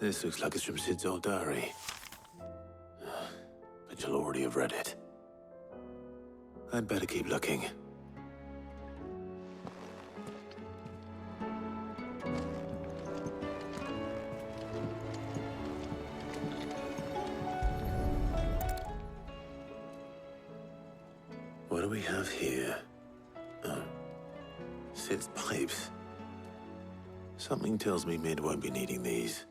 This looks like it's from Sid's old diary. But you'll already have read it. I'd better keep looking. What do we have here? Oh. Sid's pipes. Something tells me Mid won't be needing these.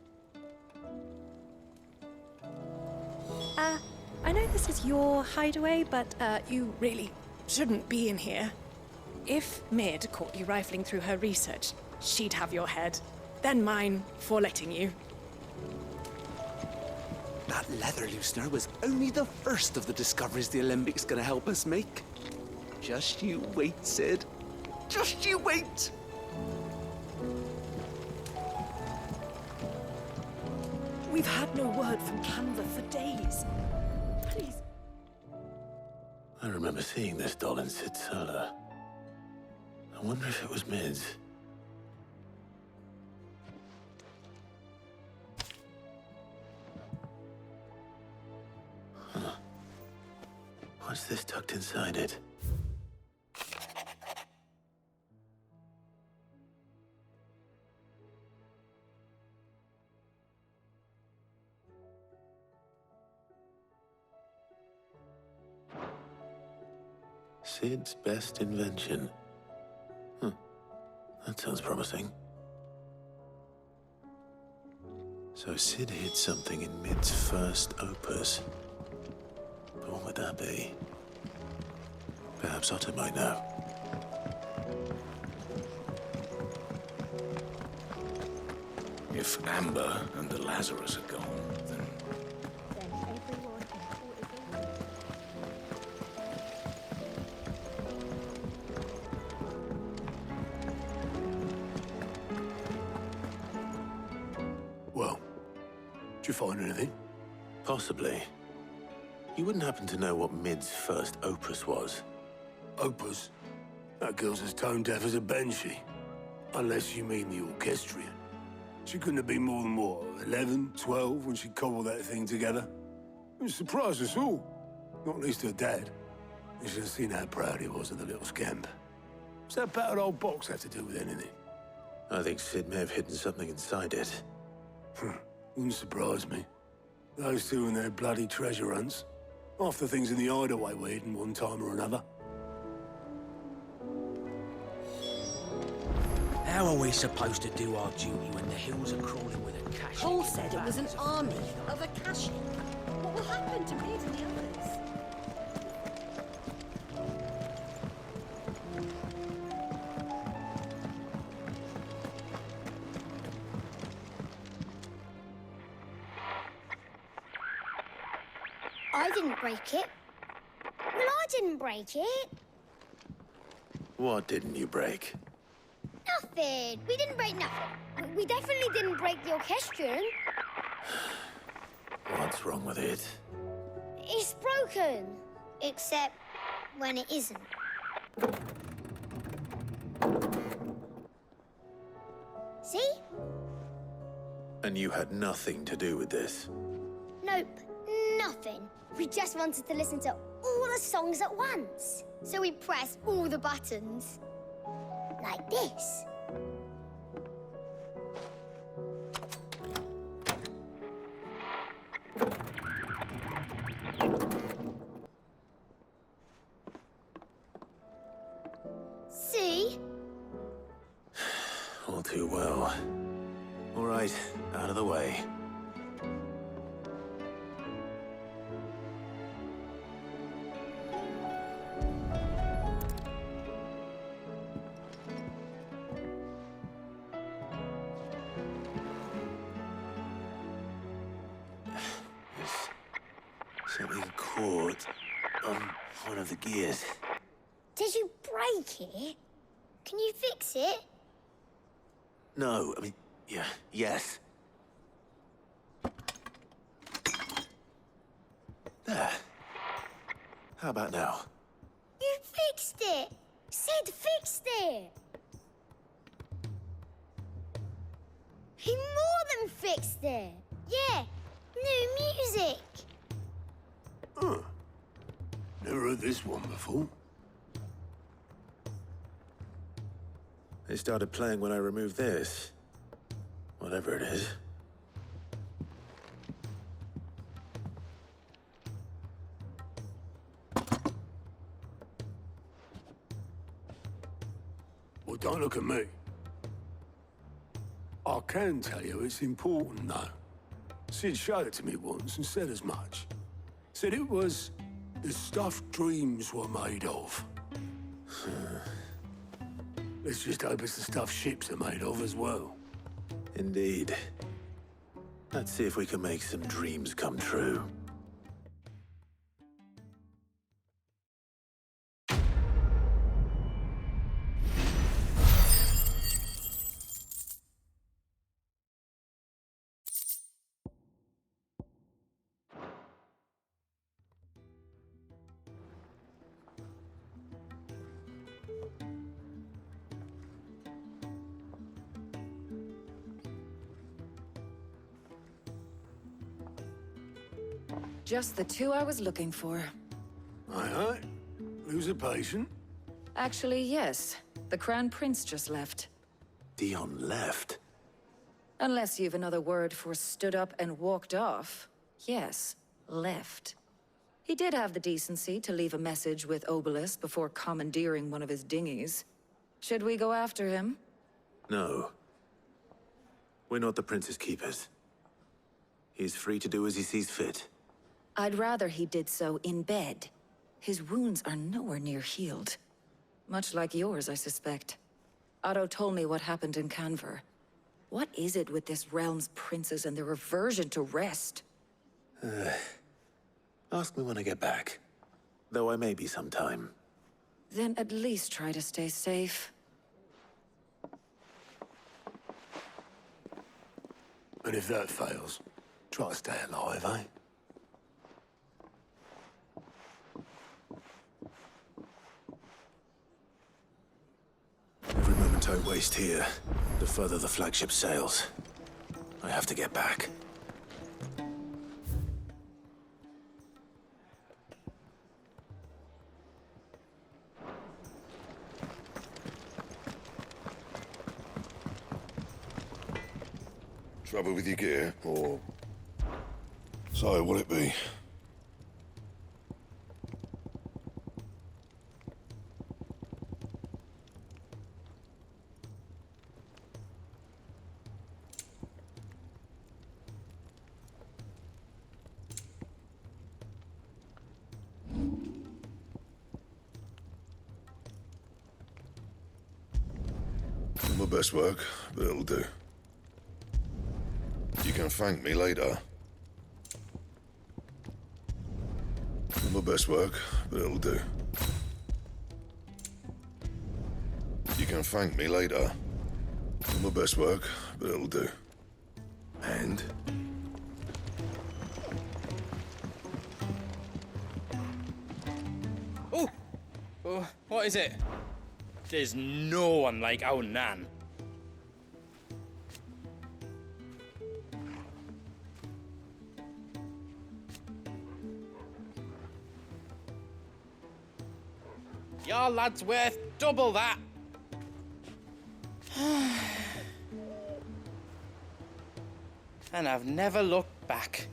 I know this is your hideaway, but you really shouldn't be in here. If Mid caught you rifling through her research, she'd have your head. Then mine for letting you. That leather loosener was only the first of the discoveries the Alembics gonna help us make. Just you wait, Sid. Just you wait! We've had no word from Canva for days. Please. I remember seeing this doll in Sid's cellar. I wonder if it was Mid's. Huh. What's this tucked inside it? Sid's best invention. That sounds promising. So Sid hid something in Mid's first opus. But what would that be? Perhaps Otto might know. If Amber and the Lazarus are gone, then... Well, did you find anything? Possibly. You wouldn't happen to know what Mid's first opus was? Opus? That girl's as tone deaf as a banshee. Unless you mean the orchestrion. She couldn't have been more than, what, 11, 12 when she cobbled that thing together? It surprised us all. Not least her dad. You should have seen how proud he was of the little scamp. What's that battered old box have to do with anything? I think Sid may have hidden something inside it. Wouldn't surprise me. Those two and their bloody treasure hunts. Half the things in the hideaway were hidden one time or another. How are we supposed to do our duty when the hills are crawling with a cache? Paul said it was an army of Akashi. What will happen to Pered and the others? I didn't break it. Well, I didn't break it. What didn't you break? Nothing. We didn't break nothing. We definitely didn't break the orchestrion. What's wrong with it? It's broken. Except when it isn't. See? And you had nothing to do with this? Nope, nothing. We just wanted to listen to all the songs at once. So we pressed all the buttons. Like this. See? All too well. All right, out of the way. Something caught on one of the gears. Did you break it? Can you fix it? No, I mean, yeah, yes. There. How about now? You fixed it! Sid fixed it! He more Sam fixed it. Yeah, new music. Huh. Never heard this one before. They started playing when I removed this. Whatever it is. Well, don't look at me. I can tell you it's important, though. Sid showed it to me once and said as much. Said it was the stuff dreams were made of. Let's just hope it's the stuff ships are made of as well. Indeed. Let's see if we can make some dreams come true. Just the two I was looking for. Aye. Who's a patient? Actually, yes. The Crown Prince just left. Dion left. Unless you've another word for stood up and walked off. Yes, left. He did have the decency to leave a message with Obelisk before commandeering one of his dinghies. Should we go after him? No. We're not the Prince's keepers. He's free to do as he sees fit. I'd rather he did so in bed. His wounds are nowhere near healed. Much like yours, I suspect. Otto told me what happened in Canver. What is it with this realm's princes and their aversion to rest? Ask me when I get back. Though I may be sometime. Then at least try to stay safe. And if that fails, try to stay alive, eh? Every moment I waste here, the further the flagship sails. I have to get back. Trouble with your gear, or... So, will it be? My best work, but it'll do. You can thank me later. My best work, but it'll do. You can thank me later. My best work, but it'll do. And? Oh! Oh, what is it? There's no one like our Nan. Your lad's worth double that. And I've never looked back.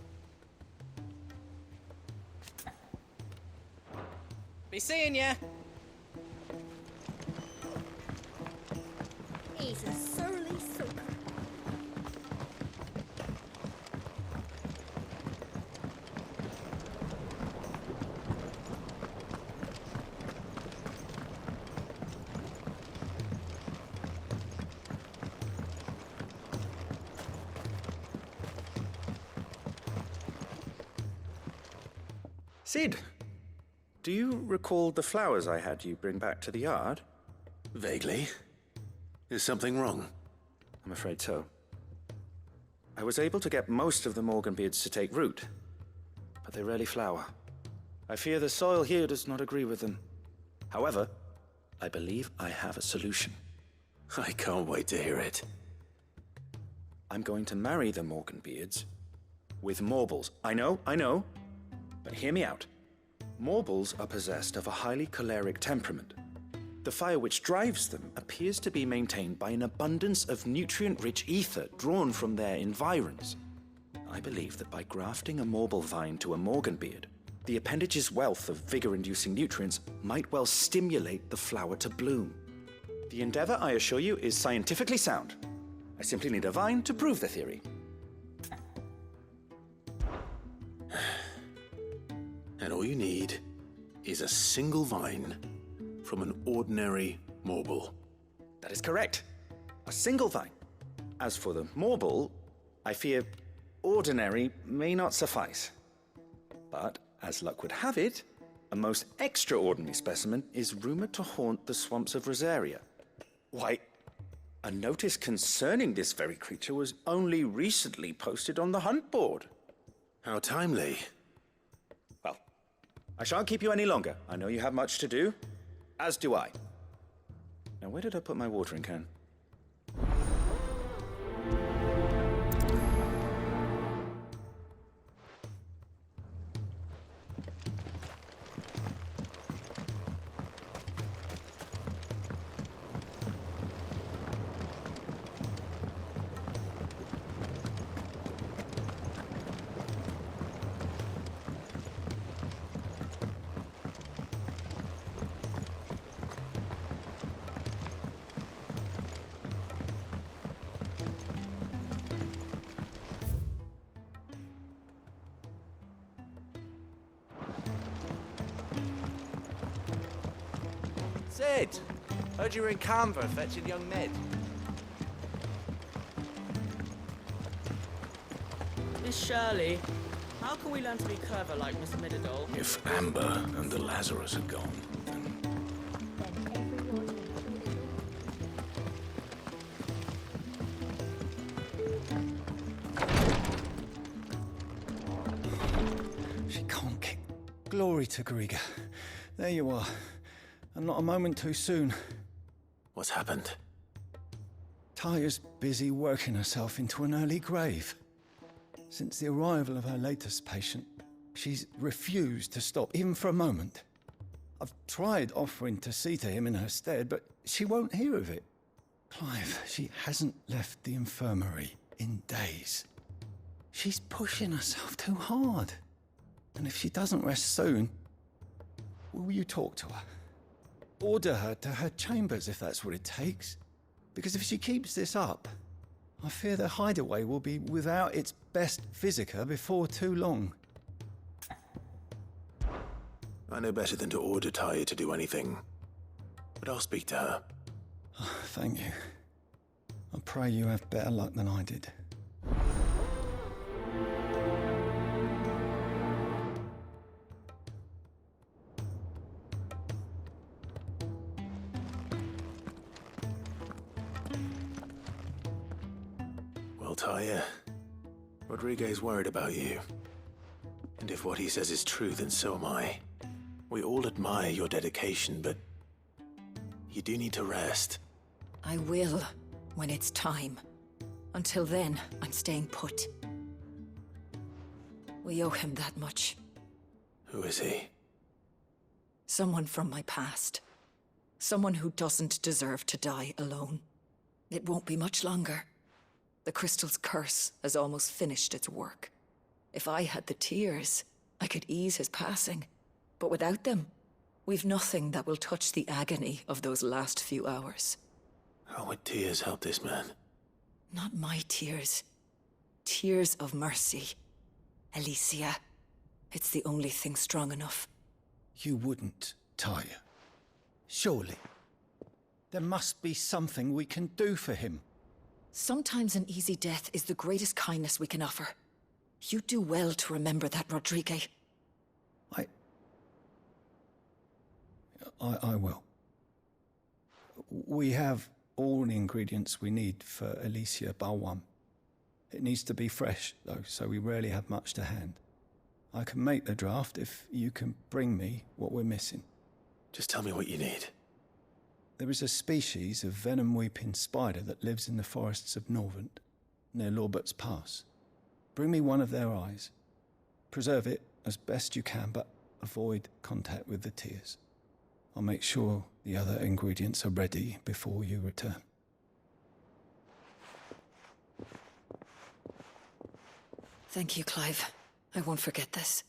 Be seeing ya. He's a surly soaker. Sid, do you recall the flowers I had you bring back to the yard? Vaguely. Is something wrong? I'm afraid so. I was able to get most of the Morganbeards to take root, but they rarely flower. I fear the soil here does not agree with them. However, I believe I have a solution. I can't wait to hear it. I'm going to marry the Morganbeards with Morbles. I know, but hear me out. Morbles are possessed of a highly choleric temperament. The fire which drives them appears to be maintained by an abundance of nutrient-rich ether drawn from their environs. I believe that by grafting a Morble vine to a Morganbeard, the appendage's wealth of vigor-inducing nutrients might well stimulate the flower to bloom. The endeavor, I assure you, is scientifically sound. I simply need a vine to prove the theory. And all you need is a single vine from an ordinary Morble. That is correct. A single vine. As for the Morble, I fear ordinary may not suffice. But, as luck would have it, a most extraordinary specimen is rumored to haunt the swamps of Rosaria. Why, a notice concerning this very creature was only recently posted on the hunt board. How timely. Well, I shan't keep you any longer. I know you have much to do, as do I. Now, where did I put my watering can? Sid! Heard you were in Canva fetching young Ned. Miss Shirley, how can we learn to be clever like Miss Middledole? If Amber and the Lazarus are gone, then... She can't kick. Glory to Griga. There you are. And not a moment too soon. What's happened? Taya's busy working herself into an early grave. Since the arrival of her latest patient, she's refused to stop, even for a moment. I've tried offering to see to him in her stead, but she won't hear of it. Clive, she hasn't left the infirmary in days. She's pushing herself too hard. And if she doesn't rest soon, will you talk to her? Order her to her chambers if that's what it takes. Because if she keeps this up, I fear the hideaway will be without its best physica before too long. I know better than to order Taya to do anything. But I'll speak to her. Oh, thank you. I pray you have better luck than I did. Taya, Rodriguez worried about you. And if what he says is true, then so am I. We all admire your dedication, but you do need to rest. I will, when it's time. Until then, I'm staying put. We owe him that much. Who is he? Someone from my past. Someone who doesn't deserve to die alone. It won't be much longer. The crystal's curse has almost finished its work. If I had the tears, I could ease his passing. But without them, we've nothing that will touch the agony of those last few hours. How would tears help this man? Not my tears. Tears of mercy. Alicia, it's the only thing strong enough. You wouldn't, Taya. Surely. There must be something we can do for him. Sometimes an easy death is the greatest kindness we can offer. You do well to remember that, Rodriguez. I will. We have all the ingredients we need for Alicia Balwam. It needs to be fresh, though, so we rarely have much to hand. I can make the draft if you can bring me what we're missing. Just tell me what you need. There is a species of venom-weeping spider that lives in the forests of Norvent. near Lorbert's Pass. Bring me one of their eyes. Preserve it as best you can, but avoid contact with the tears. I'll make sure the other ingredients are ready before you return. Thank you, Clive. I won't forget this.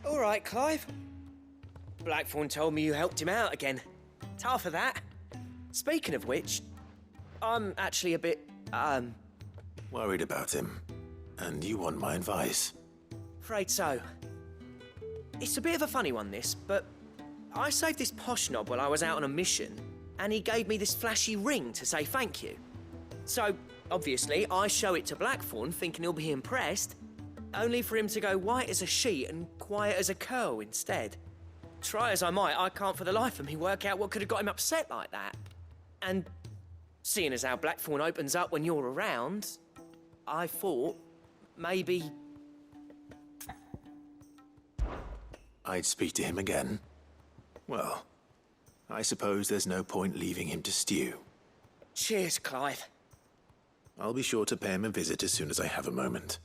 All right, Clive. Blackthorn told me you helped him out again. Tough for that. Speaking of which, I'm actually a bit, Worried about him. And you want my advice? afraid so. It's a bit of a funny one, this, but I saved this posh knob while I was out on a mission, and he gave me this flashy ring to say thank you. So, obviously, I show it to Blackthorn, thinking he'll be impressed, only for him to go white as a sheet and quiet as a curl instead. Try as I might, I can't for the life of me work out what could have got him upset like that. And seeing as how Blackthorn opens up when you're around, I thought maybe... I'd speak to him again. Well, I suppose there's no point leaving him to stew. Cheers, Clive. I'll be sure to pay him a visit as soon as I have a moment.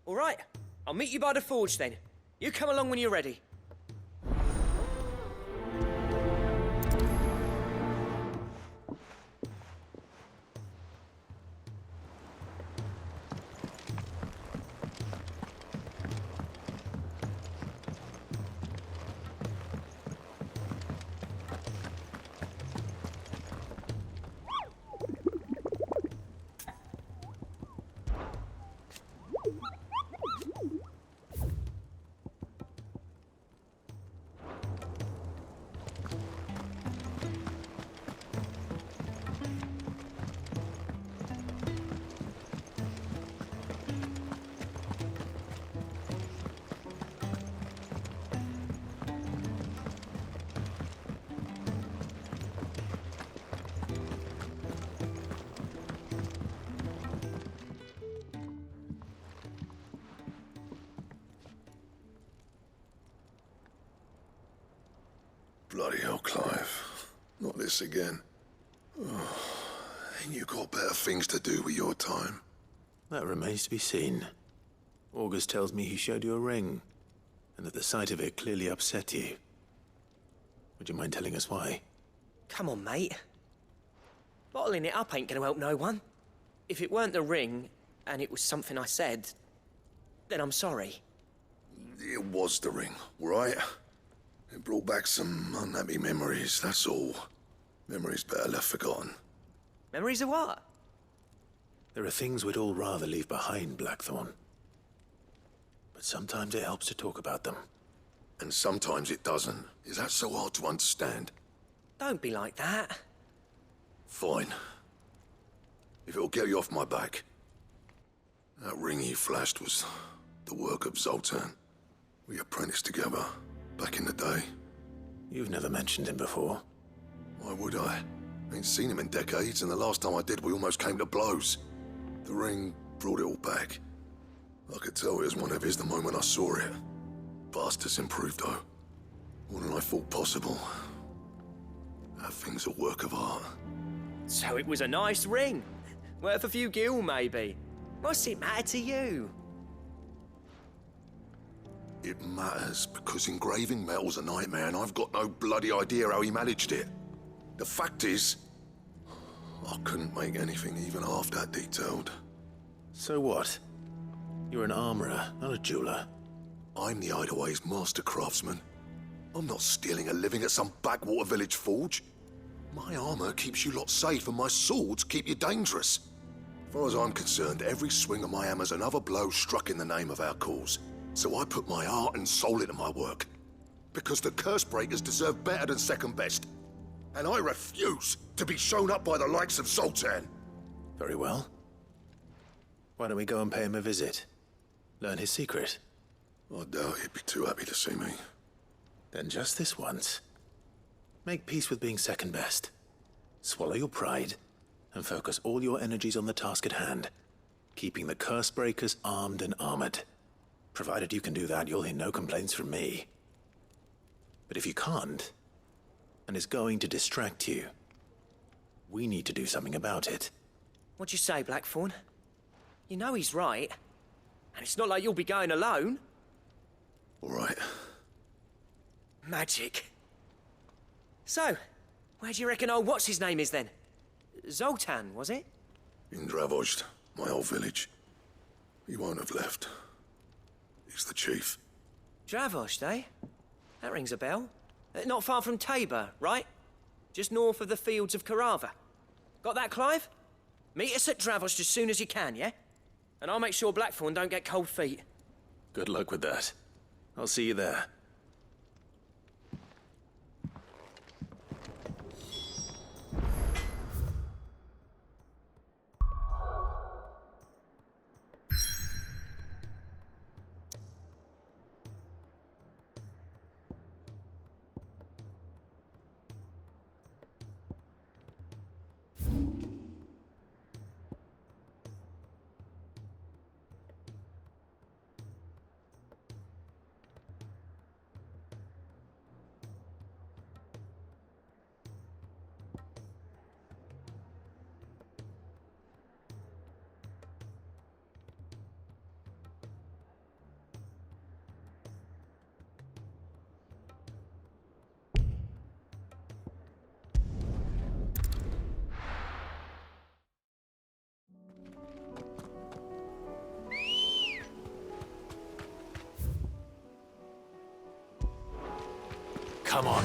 All right, I'll meet you by the forge then. You come along when you're ready. Bloody hell, Clive. Not this again. Oh, ain't you got better things to do with your time? That remains to be seen. August tells me he showed you a ring, and that the sight of it clearly upset you. Would you mind telling us why? Come on, mate. Bottling it up ain't gonna help no one. If it weren't the ring, and it was something I said, then I'm sorry. It was the ring, right? It brought back some unhappy memories, that's all. Memories better left forgotten. Memories of what? There are things we'd all rather leave behind, Blackthorn. But sometimes it helps to talk about them. And sometimes it doesn't. Is that so hard to understand? Don't be like that. Fine. If it'll get you off my back. That ring he flashed was the work of Zoltan. We apprenticed together. Back in the day. You've never mentioned him before. Why would I? Ain't seen him in decades, and the last time I did, we almost came to blows. The ring brought it all back. I could tell it was one of his the moment I saw it. Bastard's improved, though. More than I thought possible. That thing's a work of art. So it was a nice ring. Worth a few gil, maybe. What's it matter to you? It matters because engraving metal's a nightmare and I've got no bloody idea how he managed it. The fact is, I couldn't make anything even half that detailed. So what? You're an armorer, not a jeweler. I'm the Hideaway's master craftsman. I'm not stealing a living at some backwater village forge. My armor keeps you lot safe and my swords keep you dangerous. As far as I'm concerned, every swing of my hammer's another blow struck in the name of our cause. So I put my heart and soul into my work. Because the curse breakers deserve better than second best. And I refuse to be shown up by the likes of Zoltan. Very well. Why don't we go and pay him a visit? Learn his secret. I doubt he'd be too happy to see me. Then just this once. Make peace with being second best. Swallow your pride, and focus all your energies on the task at hand. Keeping the curse breakers armed and armored. Provided you can do that, you'll hear no complaints from me. But if you can't, and it's going to distract you, we need to do something about it. What'd you say, Blackthorn? You know he's right. And it's not like you'll be going alone. All right. Magic. So, where do you reckon old what's-his-name is then? Zoltan, was it? In Dravozd, my old village. He won't have left. He's the chief. Dravozd, eh? That rings a bell. Not far from Tabor, right? Just north of the fields of Karava. Got that, Clive? Meet us at Dravozd as soon as you can, yeah? And I'll make sure Blackthorn don't get cold feet. Good luck with that. I'll see you there. Come on.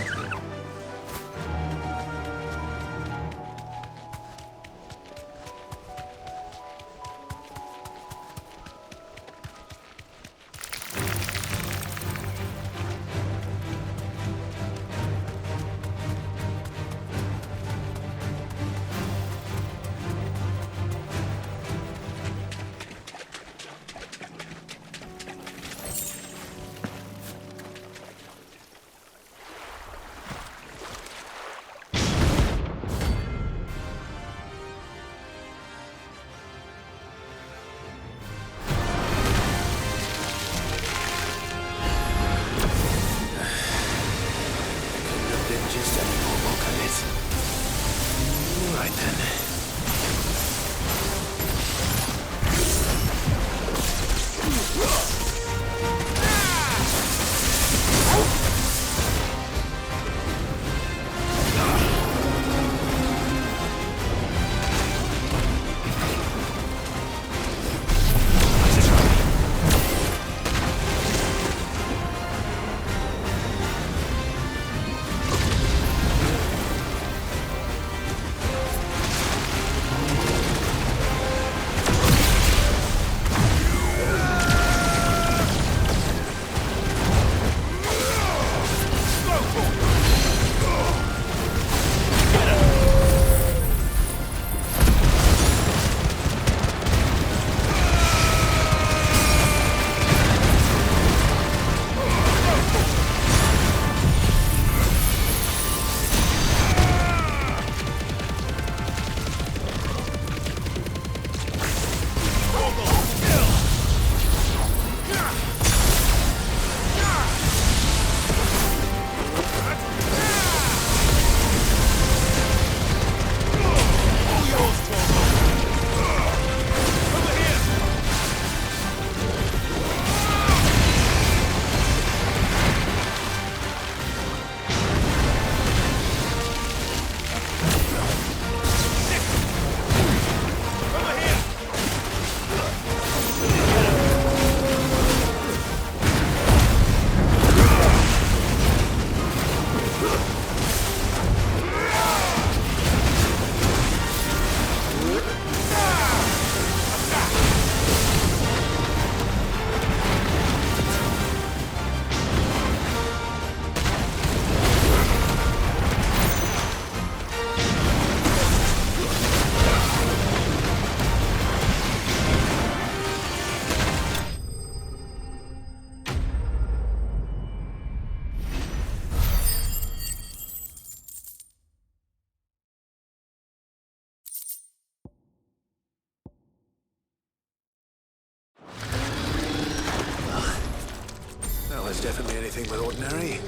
Definitely anything but ordinary.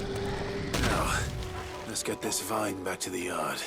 Now, let's get this vine back to the yard.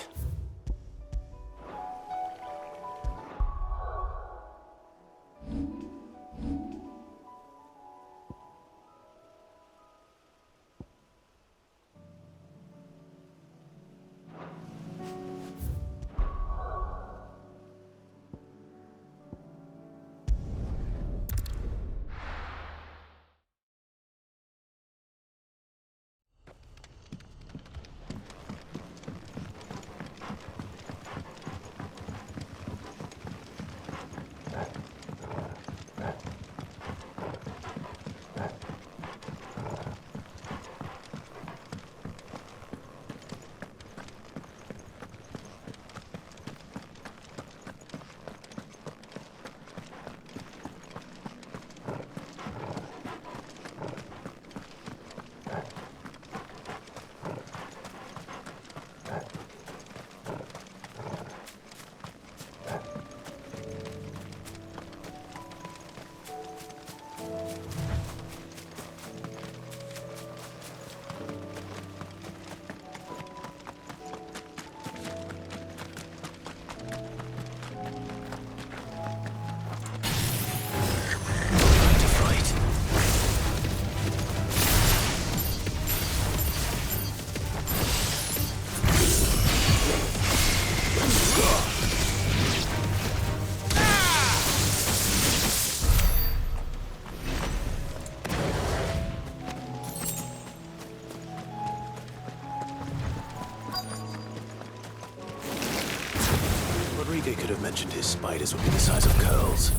Rodrigo could have mentioned his spiders would be the size of curls.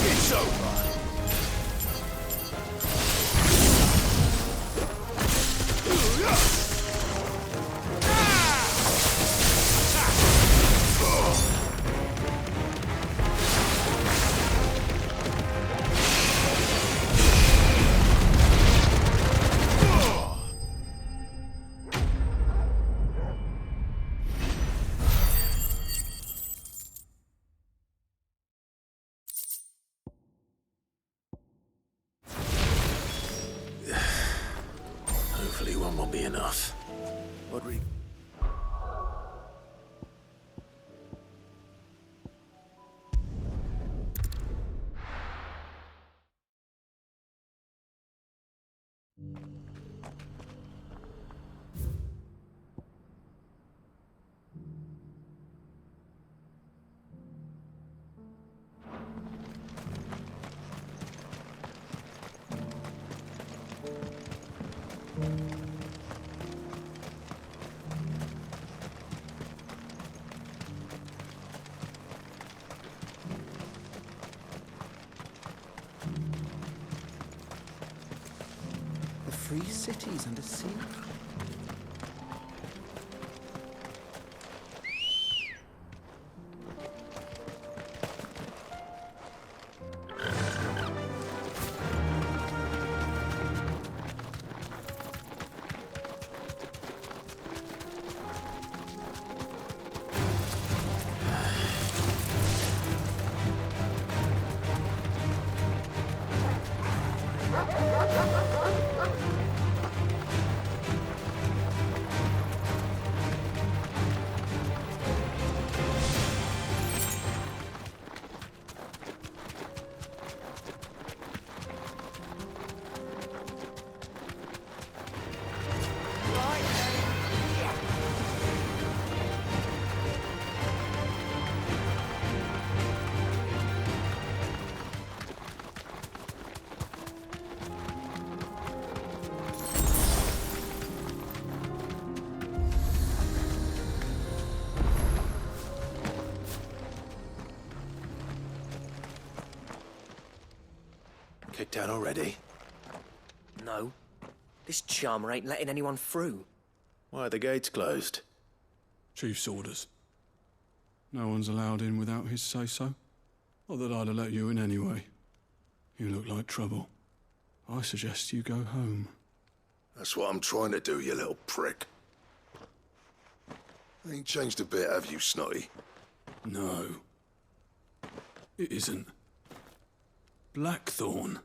It's over. Hopefully one will be enough. Rodrigo. The free cities under sea. Kicked out already? No. This charmer ain't letting anyone through. Why are the gates closed? Chief's orders. No one's allowed in without his say-so. Not that I'd have let you in anyway. You look like trouble. I suggest you go home. That's what I'm trying to do, you little prick. Ain't changed a bit, have you, Snotty? No. It isn't. Blackthorn.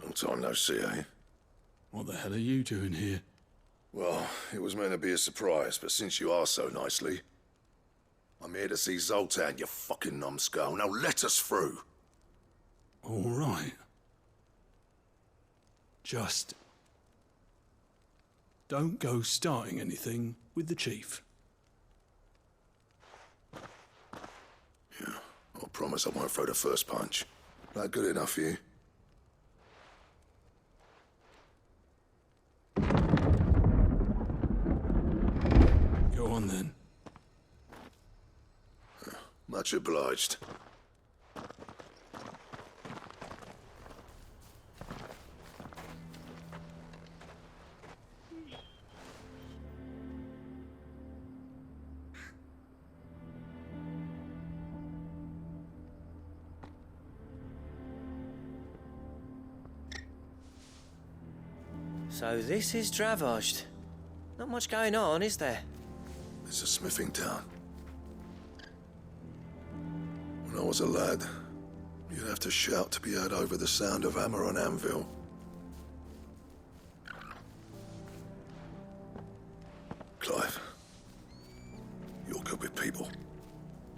Long time no see, eh? What the hell are you doing here? Well, it was meant to be a surprise, but since you are so nicely, I'm here to see Zoltan, you fucking numbskull. Now let us through. All right. Just don't go starting anything with the chief. Yeah, I promise I won't throw the first punch. That good enough for you? Go on then. Much obliged. So this is Dravaged. Not much going on, is there? It's a smithing town. When I was a lad, you'd have to shout to be heard over the sound of hammer on anvil. Clive, you're good with people.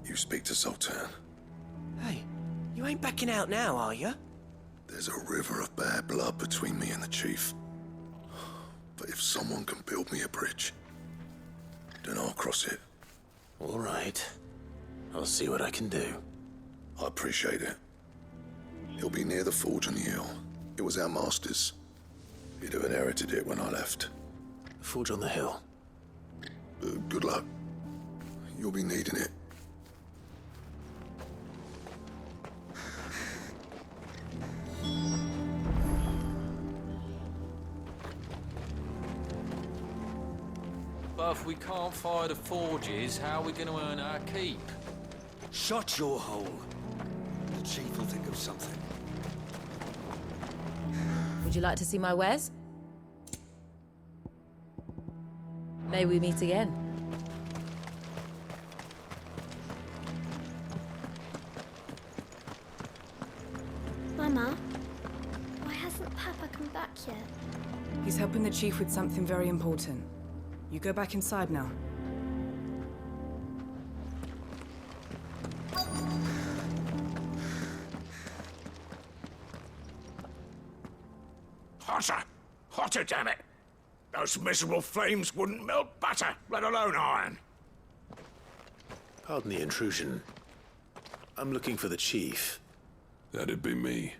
You speak to Zoltan. Hey, you ain't backing out now, are you? There's a river of bad blood between me and the chief. But if someone can build me a bridge, then I'll cross it. All right. I'll see what I can do. I appreciate it. He'll be near the forge on the hill. It was our master's. He'd have inherited it when I left. The forge on the hill? Good luck. You'll be needing it. But if we can't fire the forges, how are we going to earn our keep? Shut your hole. The chief will think of something. Would you like to see my wares? May we meet again? Mama, why hasn't Papa come back yet? He's helping the chief with something very important. You go back inside now. Hotter! Hotter, damn it! Those miserable flames wouldn't melt butter, let alone iron. Pardon the intrusion. I'm looking for the chief. That'd be me.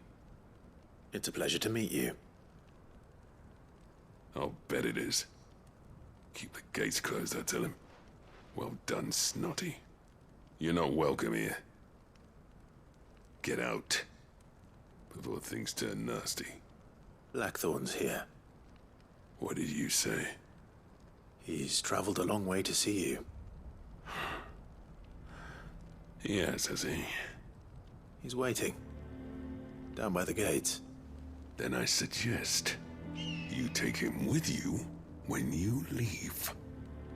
It's a pleasure to meet you. I'll bet it is. Keep the gates closed, I tell him. Well done, Snotty. You're not welcome here. Get out. Before things turn nasty. Blackthorn's here. What did you say? He's traveled a long way to see you. Yes, has he? He's waiting. Down by the gates. Then I suggest you take him with you when you leave.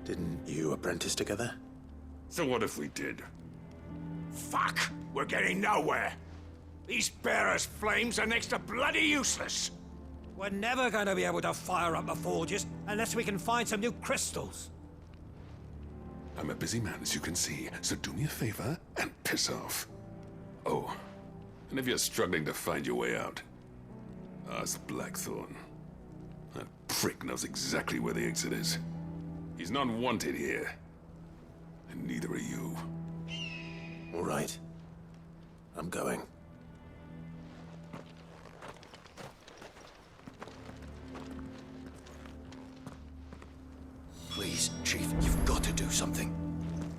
Didn't you apprentice together? So what if we did? Fuck! We're getting nowhere! These bearers' flames are next to bloody useless! We're never going to be able to fire up the forges unless we can find some new crystals. I'm a busy man, as you can see, so do me a favor and piss off. Oh, and if you're struggling to find your way out, ask Blackthorn. That prick knows exactly where the exit is. He's not wanted here. And neither are you. All right. I'm going. Please, Chief, you've got to do something.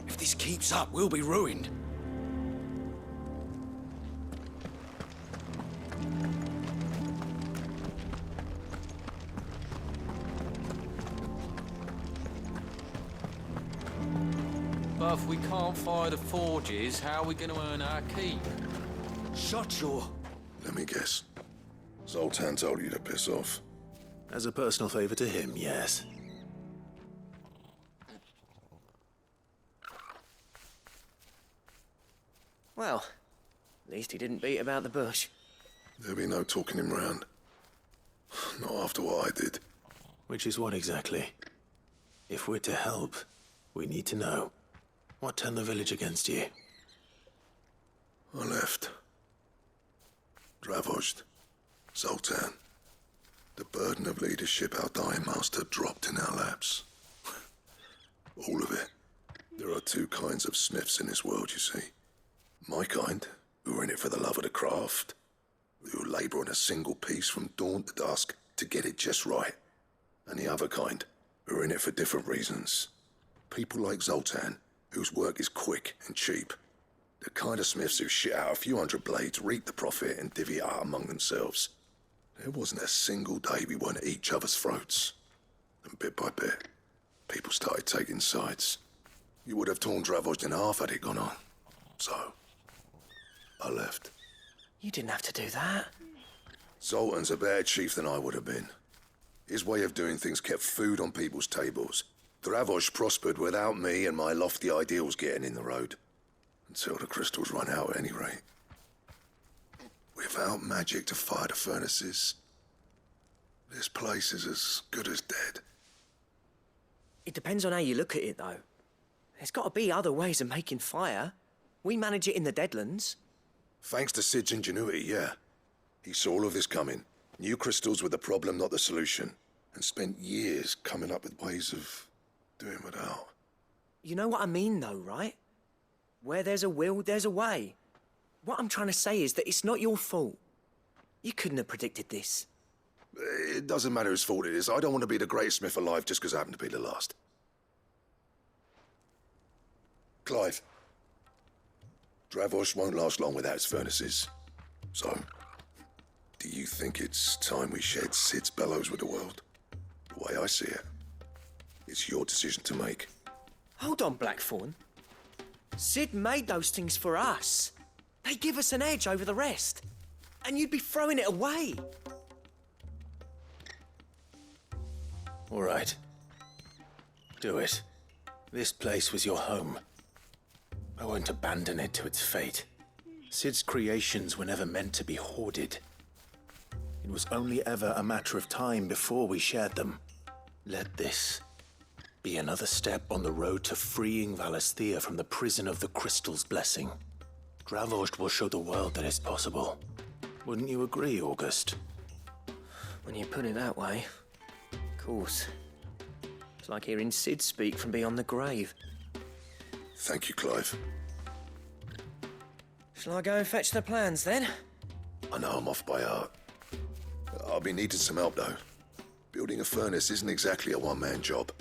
If this keeps up, we'll be ruined. But if we can't fire the forges, how are we going to earn our keep? Shut your... Let me guess. Zoltan told you to piss off. As a personal favor to him, yes. Well, at least he didn't beat about the bush. There'll be no talking him round. Not after what I did. Which is what exactly? If we're to help, we need to know. What turned the village against you? I left. Dravozd. Zoltan. The burden of leadership our dying master dropped in our laps. All of it. There are two kinds of smiths in this world, you see. My kind, who are in it for the love of the craft, who labour on a single piece from dawn to dusk to get it just right. And the other kind, who are in it for different reasons. People like Zoltan, whose work is quick and cheap. The kind of smiths who shit out a few hundred blades, reap the profit, and divvy it out among themselves. There wasn't a single day we weren't at each other's throats. And bit by bit, people started taking sides. You would have torn Dravozd in half had it gone on. So, I left. You didn't have to do that. Zoltan's a better chief than I would have been. His way of doing things kept food on people's tables. Dravozd prospered without me and my lofty ideals getting in the road. Until the crystals run out at any rate. Without magic to fire the furnaces, this place is as good as dead. It depends on how you look at it, though. There's got to be other ways of making fire. We manage it in the Deadlands. Thanks to Sid's ingenuity, yeah. He saw all of this coming. Knew crystals were the problem, not the solution. And spent years coming up with ways of doing without. You know what I mean, though, right? Where there's a will, there's a way. What I'm trying to say is that it's not your fault. You couldn't have predicted this. It doesn't matter whose fault it is. I don't want to be the greatest smith alive just because I happen to be the last. Clive. Dravozd won't last long without its furnaces. So, do you think it's time we shed Sid's bellows with the world? The way I see it, it's your decision to make. Hold on, Blackthorn. Sid made those things for us. They give us an edge over the rest. And you'd be throwing it away. All right. Do it. This place was your home. I won't abandon it to its fate. Sid's creations were never meant to be hoarded. It was only ever a matter of time before we shared them. Let this be another step on the road to freeing Valisthea from the prison of the Crystal's blessing. Dravozd will show the world that it's possible. Wouldn't you agree, August? When you put it that way, of course. It's like hearing Sid speak from beyond the grave. Thank you, Clive. Shall I go and fetch the plans, then? I know I'm off by heart. I'll be needing some help, though. Building a furnace isn't exactly a one-man job.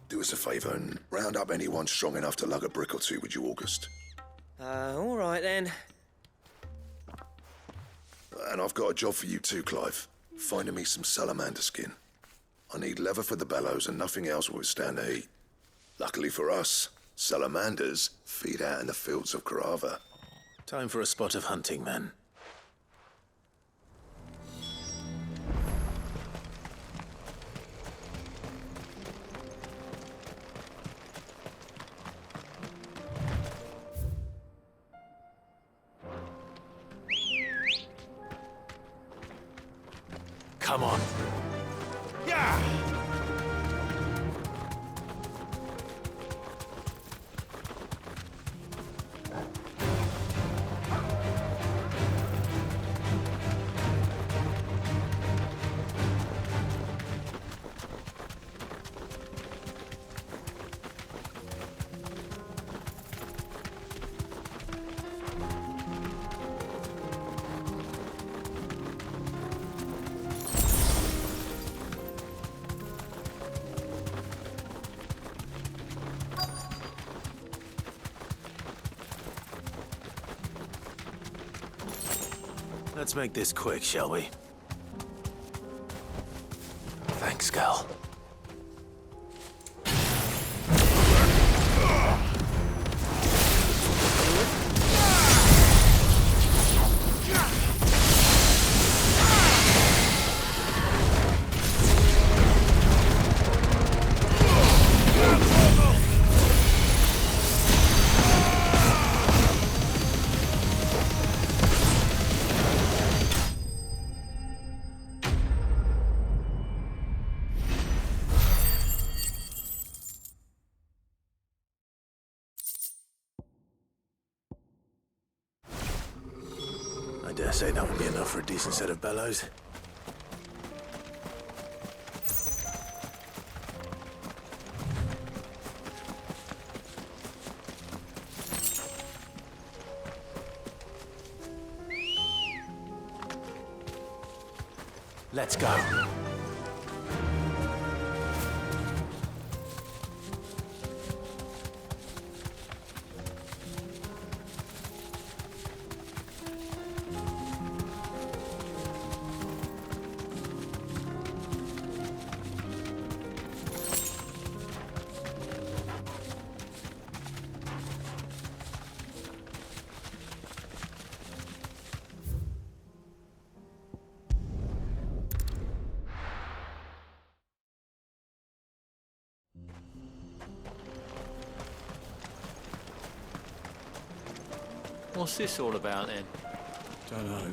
Do us a favour and round up anyone strong enough to lug a brick or two, would you, August? All right, then. And I've got a job for you too, Clive. Finding me some salamander skin. I need leather for the bellows and nothing else will withstand the heat. Luckily for us, salamanders feed out in the fields of Karava. Time for a spot of hunting, then. Come on. Yeah! Let's make this quick, shall we? Thanks, Gal. I dare say that will be enough for a decent set of bellows. Let's go. What's this all about then? Don't know.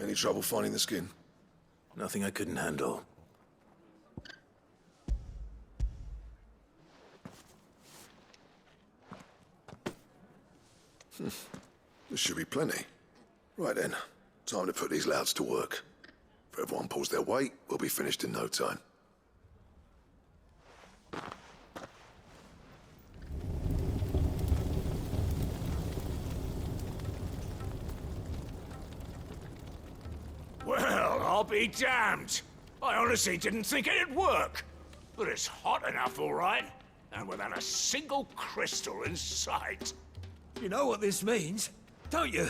Any trouble finding the skin? Nothing I couldn't handle. There should be plenty. Right then, time to put these louds to work. If everyone pulls their weight, we'll be finished in no time. Well, I'll be damned. I honestly didn't think it'd work. But it's hot enough, all right. And without a single crystal in sight. You know what this means, don't you?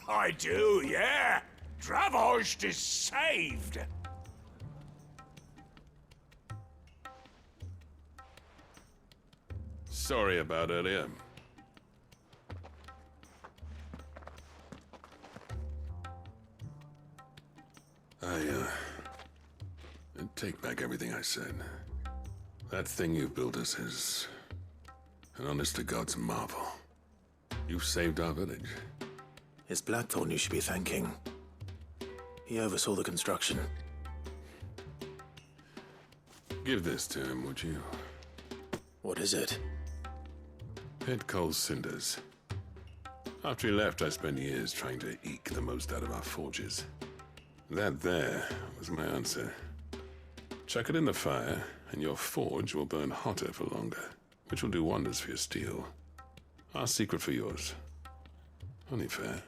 I do, yeah. Dravost is saved. Sorry about earlier. I take back everything I said. That thing you built us is an honest-to-God's marvel. You've saved our village. It's Blackthoorn you should be thanking. He oversaw the construction. Give this to him, would you? What is it? Pit coal cinders. After he left, I spent years trying to eke the most out of our forges. That there was my answer. Chuck it in the fire, and your forge will burn hotter for longer, which will do wonders for your steel. Our secret for yours. Only fair.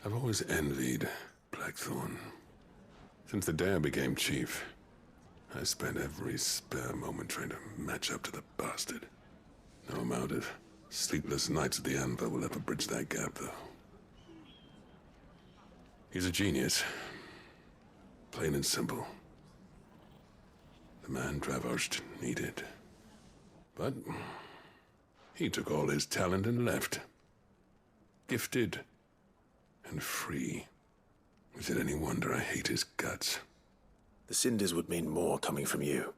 I've always envied Blackthorn. Since the day I became chief, I spent every spare moment trying to match up to the bastard. No amount of sleepless nights at the anvil will ever bridge that gap, though. He's a genius. Plain and simple. The man Dravost needed. But he took all his talent and left. Gifted and free. Is it any wonder I hate his guts? The cinders would mean more coming from you.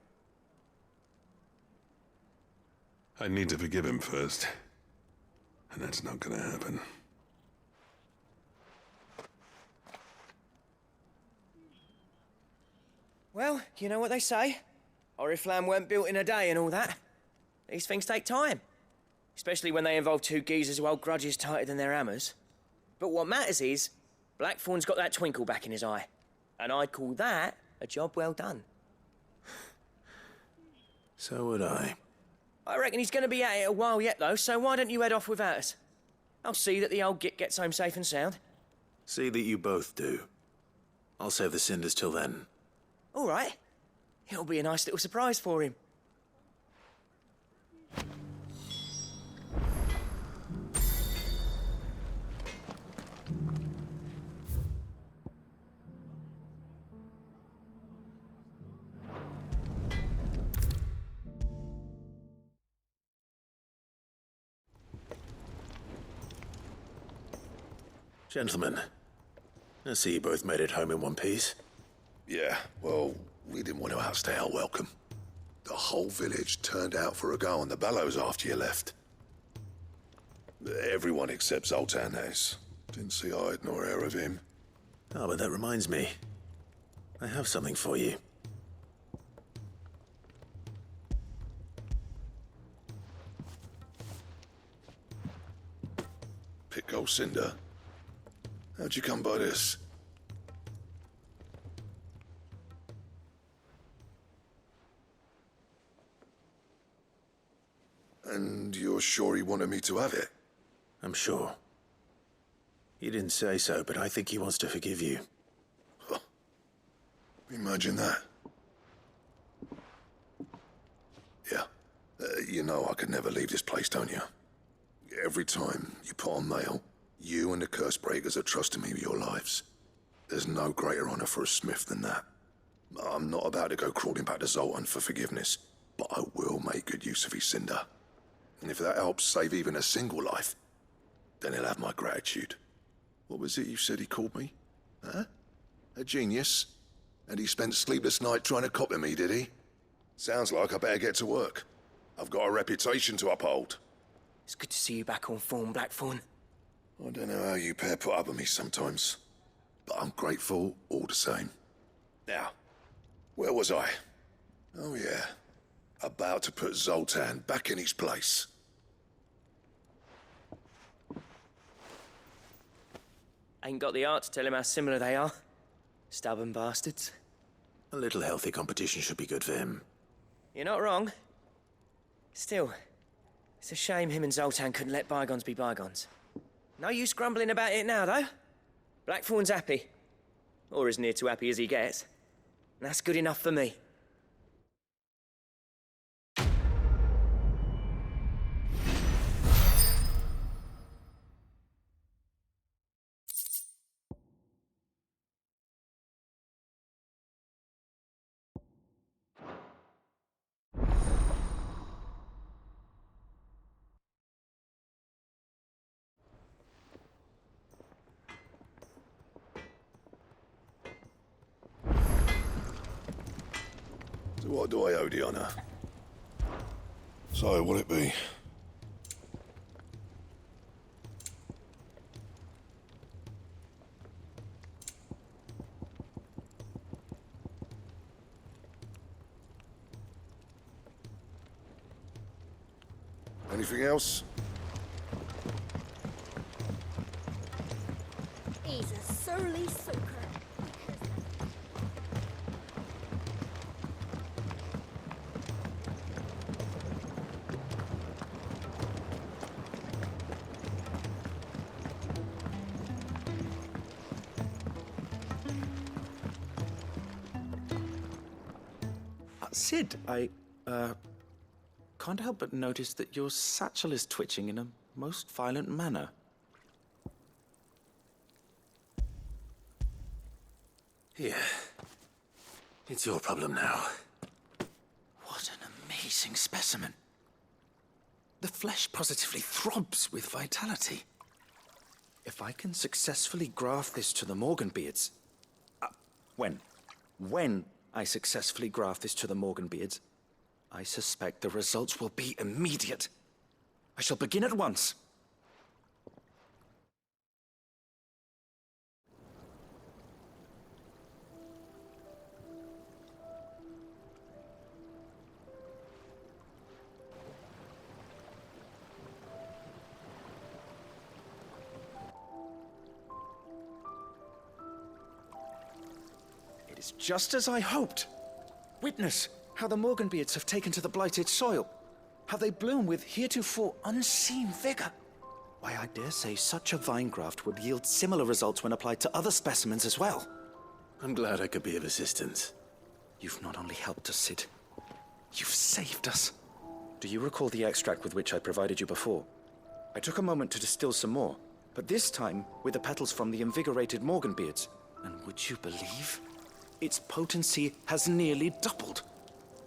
I need to forgive him first. And that's not gonna happen. Well, you know what they say. Oriflamme weren't built in a day and all that. These things take time. Especially when they involve two geezers who hold grudges tighter than their hammers. But what matters is, Blackthorn's got that twinkle back in his eye. And I'd call that a job well done. So would I. I reckon he's going to be at it a while yet, though, so why don't you head off without us? I'll see that the old git gets home safe and sound. See that you both do. I'll save the cinders till then. All right. It'll be a nice little surprise for him. Gentlemen, I see you both made it home in one piece. Yeah, well, we didn't want to outstay our welcome. The whole village turned out for a go on the bellows after you left. Everyone except Zoltan has. Didn't see hide nor hair of him. Oh, but that reminds me. I have something for you. Cinder. How'd you come by this? And you're sure he wanted me to have it? I'm sure. He didn't say so, but I think he wants to forgive you. Huh. Imagine that. Yeah. You know I could never leave this place, don't you? Every time you put on mail, you and the curse breakers are trusting me with your lives. There's no greater honor for a smith than that. I'm not about to go crawling back to Zoltan for forgiveness, but I will make good use of his cinder. And if that helps save even a single life, then he'll have my gratitude. What was it you said he called me? Huh? A genius? And he spent sleepless night trying to copy me, did he? Sounds like I better get to work. I've got a reputation to uphold. It's good to see you back on form, Blackthorn. I don't know how you pair put up with me sometimes, but I'm grateful all the same. Now, where was I? Oh yeah, about to put Zoltan back in his place. Ain't got the art to tell him how similar they are. Stubborn bastards. A little healthy competition should be good for him. You're not wrong. Still, it's a shame him and Zoltan couldn't let bygones be bygones. No use grumbling about it now, though. Blackthorn's happy. Or as near to happy as he gets. And that's good enough for me. So what do I owe the honor? So, what'll it be? Anything else? He's a surly soaker. Sid, I can't help but notice that your satchel is twitching in a most violent manner. Here. It's your problem now. What an amazing specimen. The flesh positively throbs with vitality. If I can successfully graft this to the Morganbeards... When I successfully graft this to the Morganbeards, I suspect the results will be immediate. I shall begin at once. It is just as I hoped. Witness how the Morganbeards have taken to the blighted soil. How they bloom with heretofore unseen vigor. Why, I dare say such a vine graft would yield similar results when applied to other specimens as well. I'm glad I could be of assistance. You've not only helped us, Sid, you've saved us. Do you recall the extract with which I provided you before? I took a moment to distill some more, but this time with the petals from the invigorated Morganbeards. And would you believe? Its potency has nearly doubled.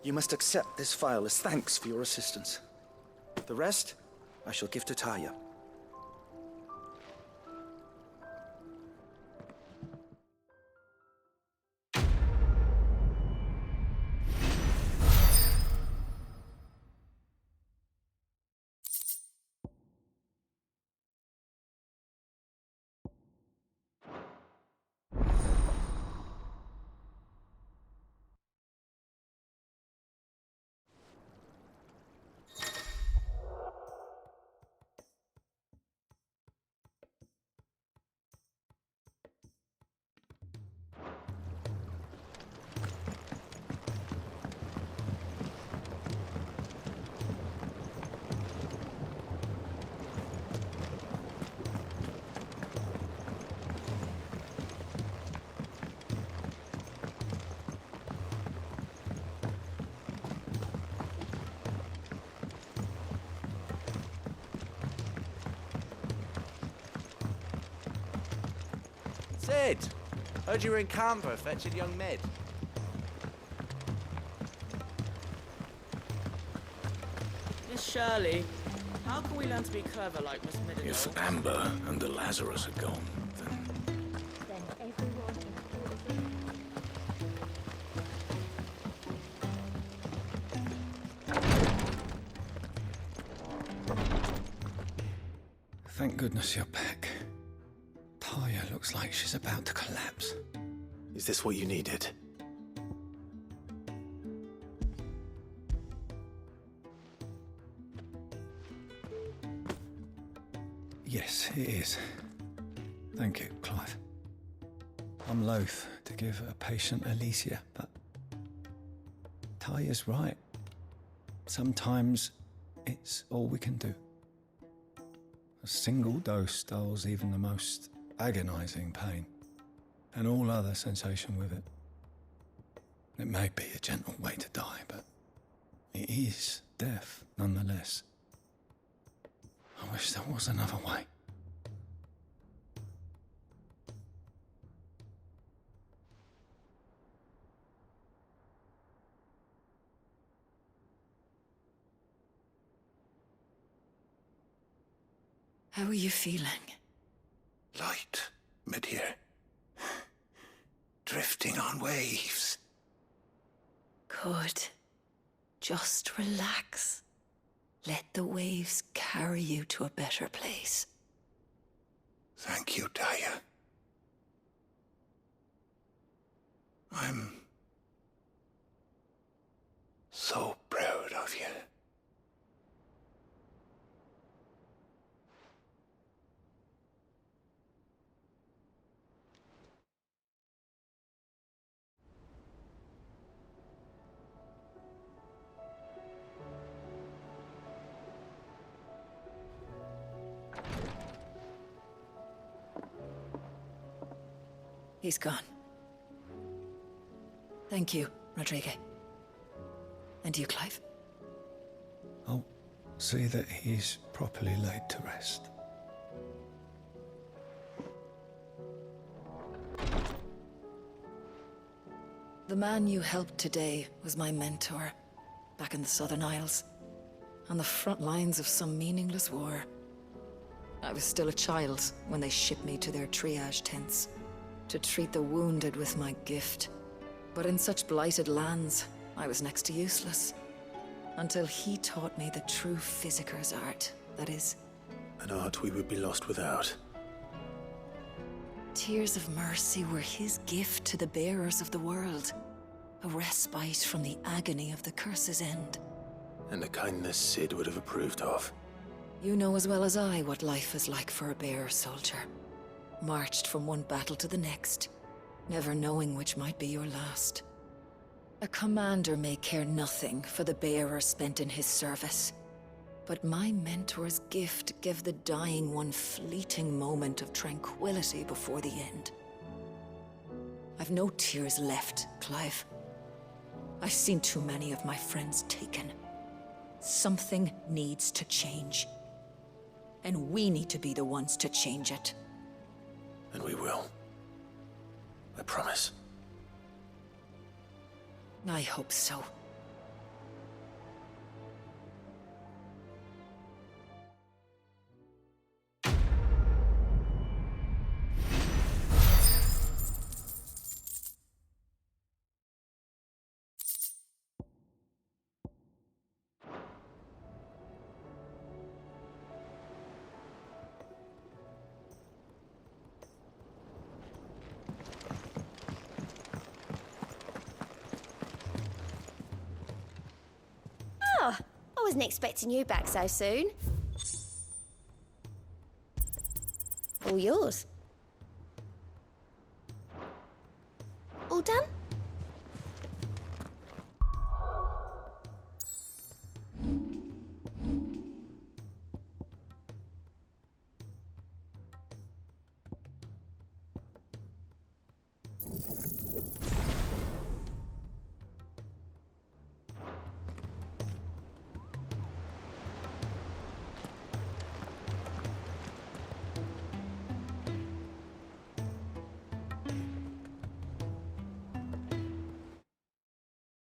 You must accept this vial as thanks for your assistance. The rest, I shall give to Taya. Med. Heard you were in Canberra fetching young Med. Miss Shirley, how can we learn to be clever like Miss Middle? If Amber and the Lazarus are gone, then... Thank goodness you're back. Taya looks like she's about to collapse. Is this what you needed? Yes, it is. Thank you, Clive. I'm loath to give a patient Alicia, but Taya's right. Sometimes it's all we can do. A single dose dulls even the most agonizing pain, and all other sensation with it. It may be a gentle way to die, but it is death nonetheless. I wish there was another way. How are you feeling? Light, mid-here. Drifting on waves. Good. Just relax. Let the waves carry you to a better place. Thank you, Taya. I'm so proud of you. He's gone. Thank you, Rodrigo. And you, Clive? I'll see that he's properly laid to rest. The man you helped today was my mentor, back in the Southern Isles, on the front lines of some meaningless war. I was still a child when they shipped me to their triage tents, to treat the wounded with my gift. But in such blighted lands, I was next to useless. Until he taught me the true physicker's art, that is. An art we would be lost without. Tears of mercy were his gift to the bearers of the world. A respite from the agony of the curse's end. And a kindness Sid would have approved of. You know as well as I what life is like for a bearer soldier. Marched from one battle to the next, never knowing which might be your last. A commander may care nothing for the bearer spent in his service, but my mentor's gift gave the dying one fleeting moment of tranquility before the end. I've no tears left, Clive. I've seen too many of my friends taken. Something needs to change. And we need to be the ones to change it. And we will. I promise. I hope so. Oh, I wasn't expecting you back so soon. All yours. All done?